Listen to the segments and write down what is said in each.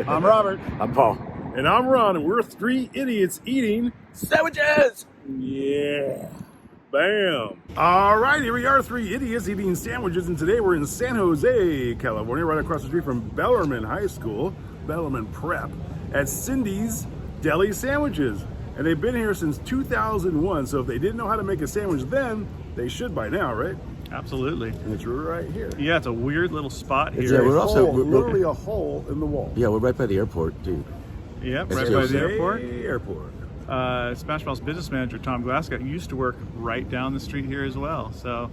I'm Robert. I'm Paul. And I'm Ron, and we're three idiots eating Sandwiches! Yeah. Bam. All right, here we are, three idiots eating sandwiches, and today we're in San Jose, California, right across the street from Bellarmine High School, Bellarmine Prep, at Cindy's Deli Sandwiches. And they've been here since 2001, so if they didn't know how to make a sandwich then, they should by now, right? Absolutely. And it's right here. Yeah, it's a weird little spot here. Yeah, we're also literally a hole in the wall. Yeah, we're right by the airport too. Yep, That's right San by Jose the airport. Airport. Smash Mouth's business manager, Tom Glasgow, used to work right down the street here as well. So,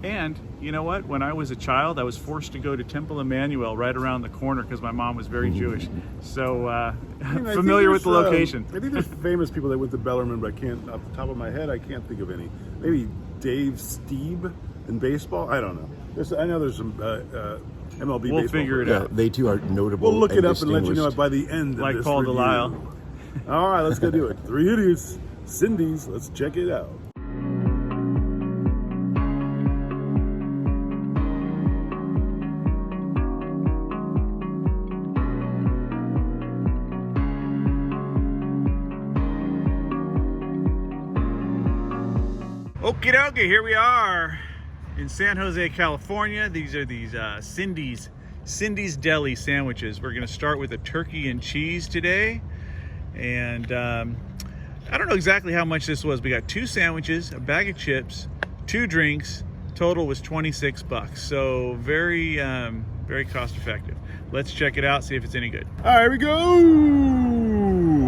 and you know what? When I was a child, I was forced to go to Temple Emmanuel right around the corner because my mom was very Jewish. So, familiar with the location. I think there's famous people that went to Bellarmine, but I can't, off the top of my head, I can't think of any. Maybe Dave Steeb in baseball? I don't know. I know there's some MLB baseball. We'll figure it out. They too are notable. We'll look it up and let you know distinguished. it by the end of Like this Paul review. Delisle. All right, let's go do it. Three idiots, Cindy's. Let's check it out. Okie dokie, here we are in San Jose, California. These are Cindy's Deli sandwiches. We're gonna start with a turkey and cheese today. And I don't know exactly how much this was. We got 2 sandwiches, a bag of chips, 2 drinks. Total was 26 bucks. So very, very cost effective. Let's check it out, see if it's any good. All right, here we go.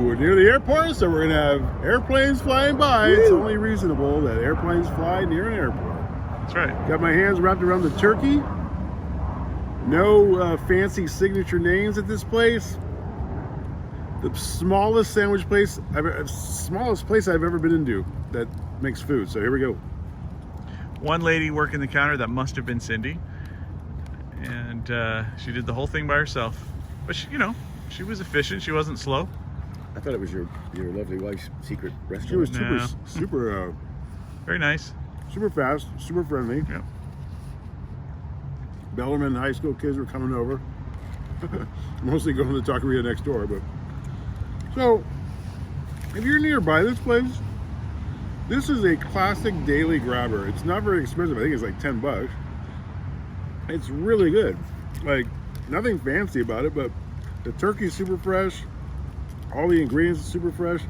We're near the airport, so we're gonna have airplanes flying by. It's only reasonable that airplanes fly near an airport. That's right. Got my hands wrapped around the turkey. No fancy signature names at this place. The smallest place I've ever been into that makes food. So here we go. One lady working the counter that must have been Cindy. And she did the whole thing by herself. But she, she was efficient. She wasn't slow. I thought it was your lovely wife's secret She was restaurant. super Very nice. super fast, super friendly. Yeah. Bellarmine High School kids were coming over. Mostly going to the taqueria next door, but so if you're nearby this place, this is a classic daily grabber. It's not very expensive. I think it's like 10 bucks. It's really good. Like, nothing fancy about it, but the turkey's super fresh. All the ingredients are super fresh.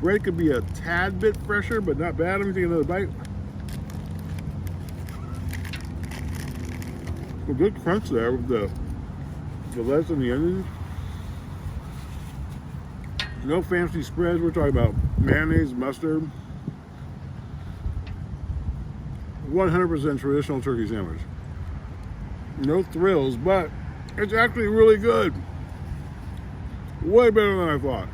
Bread could be a tad bit fresher, but not bad. Let me take another bite. A good crunch there with the lettuce and the onions. No fancy spreads. We're talking about mayonnaise, mustard. 100% traditional turkey sandwich. No thrills, but it's actually really good. Way better than I thought.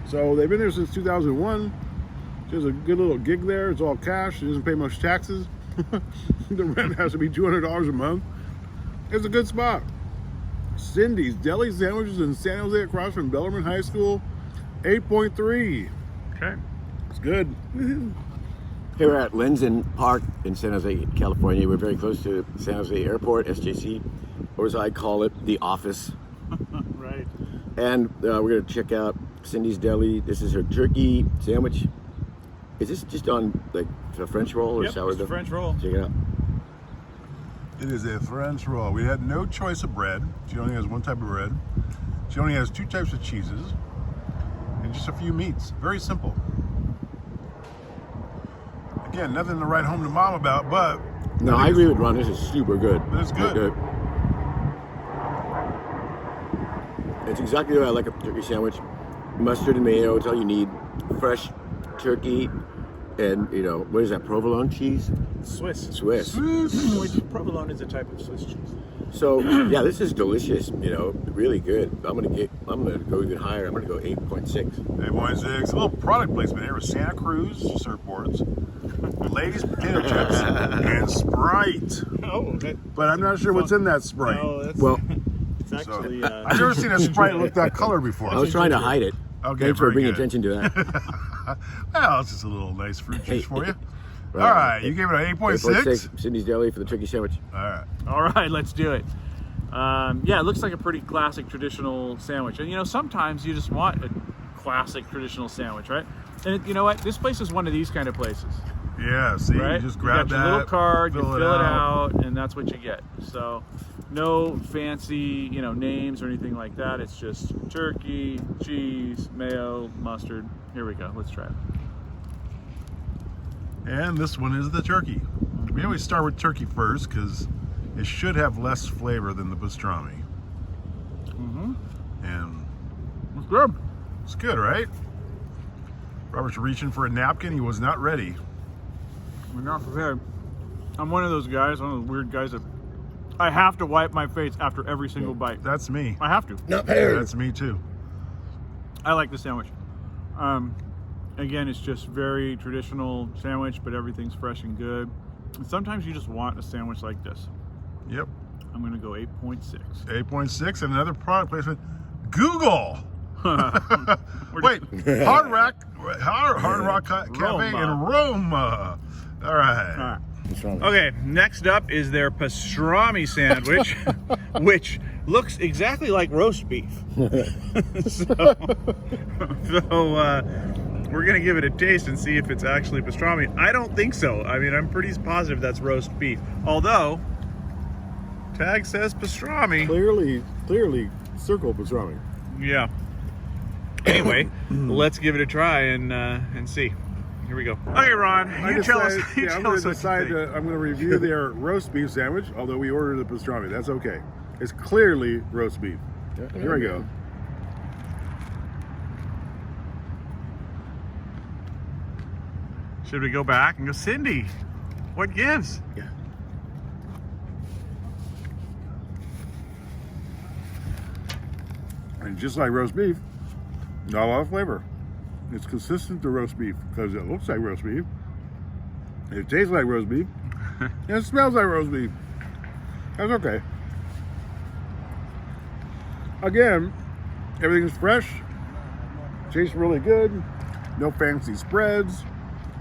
So they've been here since 2001. There's a good little gig there. It's all cash. It doesn't pay much taxes. The rent has to be $200 a month. It's a good spot. Cindy's Deli Sandwiches in San Jose across from Bellarmine High School. 8.3. Okay. It's good. Here we're at Lenzen Park in San Jose, California. We're very close to San Jose Airport, SJC, or as I call it, the office. Right. And we're going to check out Cindy's Deli. This is her turkey sandwich. Is this just on like a French roll or Yep, sourdough? it's a French roll. Check it out. It is a French roll. We had no choice of bread. She only has one type of bread. She only has 2 types of cheeses and just a few meats. Very simple. Again, nothing to write home to mom about, but No, I agree with Ron. This is super good. It's good. It's exactly what I like a turkey sandwich. Mustard and mayo, it's all you need. Fresh turkey and, what is that, provolone cheese? Swiss. Swiss. Provolone is a type of Swiss cheese. So, yeah, this is delicious, really good. I'm gonna go even higher. I'm gonna go 8.6. 8.6. A little product placement here with Santa Cruz surfboards, Lay's potato chips, and Sprite. Oh, But I'm not sure what's in that Sprite. No, that's, Well, it's actually. I've never seen a Sprite look that color before. I was trying to hide it. Okay, Thanks for very bringing good. attention to that. Well, it's just a little nice fruit juice for you. Right. All right, you gave it an 8.6? 8.6, Cindy's Deli for the turkey sandwich. All right. All right, let's do it. Yeah, it looks like a pretty classic traditional sandwich. And you know, sometimes you just want a classic traditional sandwich, right? And you know what? This place is one of these kind of places, Yeah, see, right? you just grab got that, your little card, you fill fill it out, and that's what you get. So no fancy, you know, names or anything like that. It's just turkey, cheese, mayo, mustard. Here we go. Let's try it. And this one is the turkey. We always start with turkey first because it should have less flavor than the pastrami. And It's good. it's good, right? Robert's reaching for a napkin. He was not ready. We're not prepared. I'm one of those guys, one of those weird guys that I have to wipe my face after every single bite. That's me. I have to. Not prepared. That's me too. I like the sandwich. Again, it's just very traditional sandwich, but everything's fresh and good. And sometimes you just want a sandwich like this. Yep. I'm gonna go 8.6. 8.6 and another product placement. Google. We're Wait, Hard Rock Cafe Roma. in Roma. All right. All right. What's wrong? Okay, next up is their pastrami sandwich, which looks exactly like roast beef. so we're gonna give it a taste and see if it's actually pastrami. I don't think so. I mean, I'm pretty positive that's roast beef. Although, tag says pastrami. Clearly, circle pastrami. Yeah. Anyway, let's give it a try and see. Here we go. Okay, Ron, you tell us. You I'm tell going us to what you decide. think. I'm going to review their roast beef sandwich. Although we ordered the pastrami, that's okay. It's clearly roast beef. Here we go. Should we go back and go, Cindy? What gives? Yeah. And just like roast beef, not a lot of flavor. It's consistent to roast beef because it looks like roast beef. It tastes like roast beef. And it smells like roast beef. That's okay. Again, everything's fresh. Tastes really good. No fancy spreads.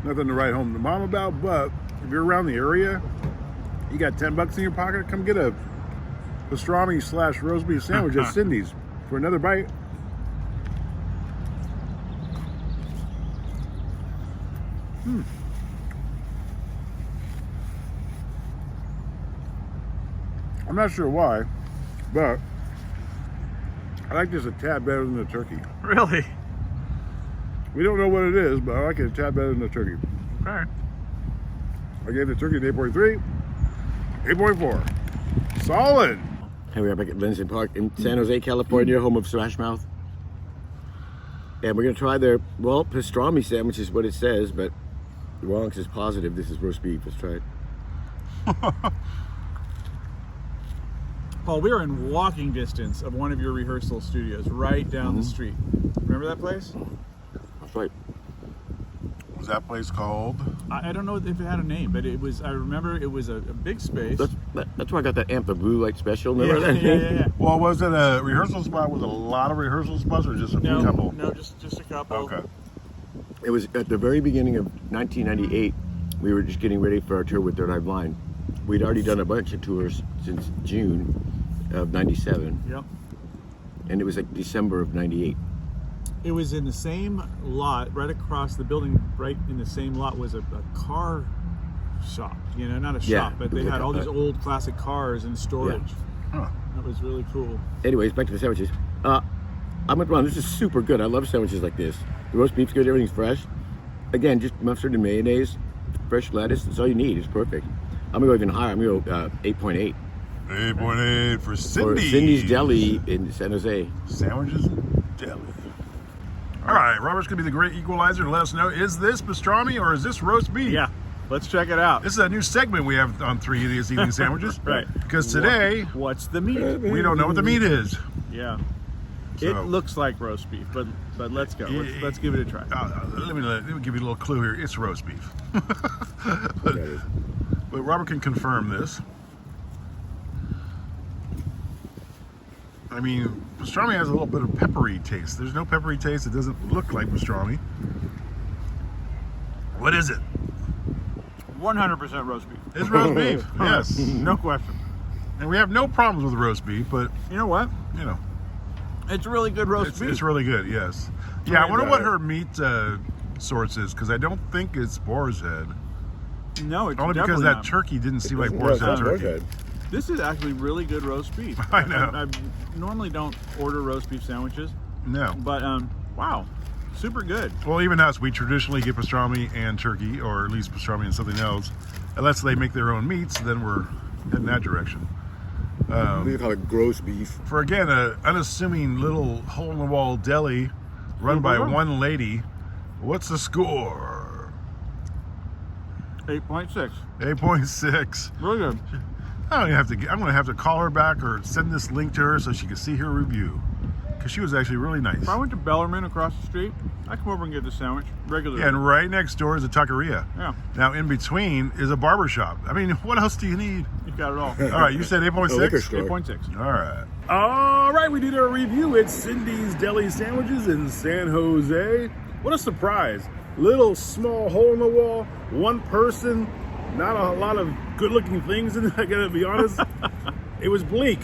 Nothing to write home to mom about. But if you're around the area, you got $10 in your pocket, come get a pastrami / roast beef sandwich at Cindy's for another bite. I'm not sure why, but I like this a tad better than the turkey. Really? We don't know what it is, but I like it a tad better than the turkey. Okay. I gave the turkey an 8.3, 8.4. Solid. Hey, we're back at Lincoln Park in San Jose, California, home of Smash Mouth. And we're going to try their, well, pastrami sandwich is what it says, but wrong because it's positive. This is roast beef. Let's try it. Paul, we are in walking distance of one of your rehearsal studios right down the street. Remember that place? That's right. Was that place called? I don't know if it had a name, but it was, I remember it was a big space. That's where I got that amp, the blue light special. Remember that? Yeah. Well, was it a rehearsal spot with a lot of rehearsal spots or just a few couple? No, just a couple. Okay. It was at the very beginning of 1998. We were just getting ready for our tour with Third Eye Blind. We'd already done a bunch of tours since June of 97. Yep. And it was like December of 98. It was in the same lot, right across the building, right in the same lot was a car shop. You know, not a Yeah, shop, but they it was had like all these old classic cars in storage. Huh. That was really cool. Anyways, back to the sandwiches. I'm with Ron. This is super good. I love sandwiches like this. The roast beef's good. Everything's fresh. Again, just mustard and mayonnaise, fresh lettuce. That's all you need. It's perfect. I'm going to go even higher. I'm going to go 8.8. 8.8 for Cindy. For Cindy's Deli in San Jose. Sandwiches and deli. All right, Robert's going to be the great equalizer to let us know, is this pastrami or is this roast beef? Yeah, let's check it out. This is a new segment we have on 3 Idiots Eating Sandwiches. Right. Because today, What's the meat? we don't know what the meat is. Yeah. So- It looks like roast beef, but let's go. Let's give it a try. Let me give you a little clue here. It's roast beef. but Robert can confirm this. I mean, pastrami has a little bit of peppery taste. There's no peppery taste. It doesn't look like pastrami. What is it? 100% roast beef. It's roast beef. Yes. No question. And we have no problems with roast beef, but You know what? you know, It's really good roast beef. it's really good. Yes. Yeah, I And, wonder what her meat source is, because I don't think it's boar's head. No, it's Only because definitely that not. turkey didn't seem like Yeah, boar's it's head not turkey. good. This is actually really good roast beef. I know. I normally don't order roast beef sandwiches, No. but wow, super good. Well, even us, we traditionally get pastrami and turkey, or at least pastrami and something else. Unless they make their own meats, then we're heading that direction. We call it gross beef. For again, an unassuming little hole-in-the-wall deli run by one lady, what's the score? 8.6. 8.6. Really good. I don't even have to. I'm going to have to call her back or send this link to her so she can see her review, because she was actually really nice. If I went to Bellarmine across the street, I'd come over and get this sandwich regularly. Yeah, and right next door is a taqueria. Yeah. Now in between is a barber shop. I mean, what else do you need? You got it all. All right, you said A liquor 8.6. store. 8.6. All right. All right, we did our review at Cindy's Deli Sandwiches in San Jose. What a surprise. Little small hole in the wall, one person, not a lot of good looking things in it, I gotta be honest. It was bleak.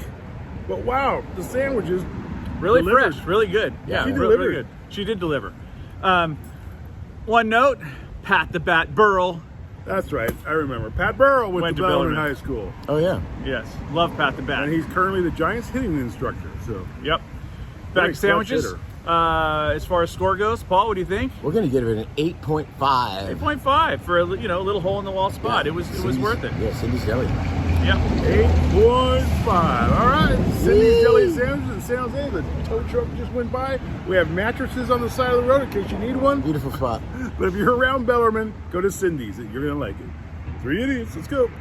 But wow, the sandwiches Really delivered. fresh, really good. Yeah, She really, delivered. really good. She did deliver. One note, Pat the Bat Burrell. That's right, I remember. Pat Burrow went to Bellarmine Bellarmine. High School. Oh yeah. Yes, love Pat the Bat. And he's currently the Giants hitting instructor. So Yep. Very Back sandwiches. clutch As far as score goes, Paul, what do you think? We're gonna give it an 8.5. 8.5 for a little hole in the wall spot. It was worth it. Yeah, Cindy's Deli. Yep. 8.5. All right. Cindy's Deli Sandwiches in San Jose. The tow truck just went by. We have mattresses on the side of the road in case you need one. Beautiful spot. But if you're around Bellarmine, go to Cindy's. You're going to like it. 3 idiots. Let's go.